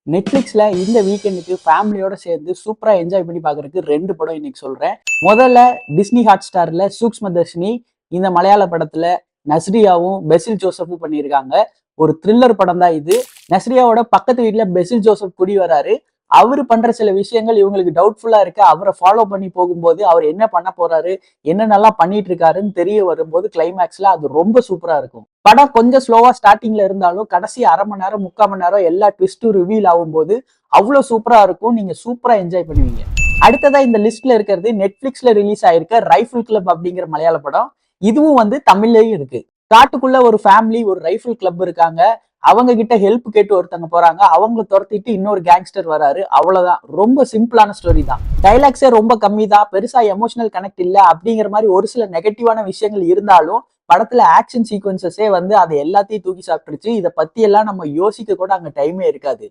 நெட்ஃபிளிக்ஸ்ல இந்த வீக்கெண்டுக்கு ஃபேமிலியோட சேர்ந்து சூப்பரா என்ஜாய் பண்ணி பார்க்கறதுக்கு 2 படம் இன்னைக்கு சொல்றேன். முதல்ல டிஸ்னி ஹாட்ஸ்டார்ல சூக்ஷ்மதர்ஷினி இந்த மலையாள படத்துல நஸ்ரியாவும் பெசில் ஜோசப்பும் பண்ணியிருக்காங்க. ஒரு த்ரில்லர் படம் தான் இது. நஸ்ரியாவோட பக்கத்து வீட்டுல பெசில் ஜோசப் குடி வராரு. அவரு பண்ற சில விஷயங்கள் இவங்களுக்கு டவுட்ஃபுல்லா இருக்கு. அவரை ஃபாலோ பண்ணி போகும்போது அவர் என்ன பண்ண போறாரு, என்னென்னலாம் பண்ணிட்டு இருக்காருன்னு தெரிய வரும்போது கிளைமேக்ஸ்ல அது ரொம்ப சூப்பரா இருக்கும். படம் கொஞ்சம் ஸ்லோவா ஸ்டார்டிங்ல இருந்தாலும் கடைசி அரை மணி நேரம் 3/4 மணி நேரம் எல்லா ட்விஸ்டும் ரிவீல் ஆகும்போது அவ்வளவு சூப்பரா இருக்கும். நீங்க சூப்பரா என்ஜாய் பண்ணுவீங்க. அடுத்ததா இந்த லிஸ்ட்ல இருக்கிறது நெட்ஃபிளிக்ஸ்ல ரிலீஸ் ஆயிருக்க ரைஃபிள் கிளப் அப்படிங்கிற மலையாள படம். இதுவும் தமிழ்லயும் இருக்கு. காட்டுக்குள்ள ஒரு ஃபேமிலி ஒரு ரைஃபிள் கிளப் இருக்காங்க. அவங்க கிட்ட ஹெல்ப் கேட்டு ஒருத்தங்க போறாங்க. அவங்கள துரத்திட்டு இன்னொரு கேங்ஸ்டர் வராரு. அவ்வளவுதான். ரொம்ப சிம்பிளான ஸ்டோரி தான். டைலாக்ஸே ரொம்ப கம்மி தான். பெருசா எமோஷனல் கனெக்ட் இல்ல அப்படிங்கிற மாதிரி ஒரு சில நெகட்டிவான விஷயங்கள் இருந்தாலும் படத்துல ஆக்ஷன் சீக்வன்சஸே அதை எல்லாத்தையும் தூக்கி சாப்பிட்டுருச்சு. இதை பத்தி எல்லாம் நம்ம யோசிக்க கூட அங்க டைமே இருக்காது.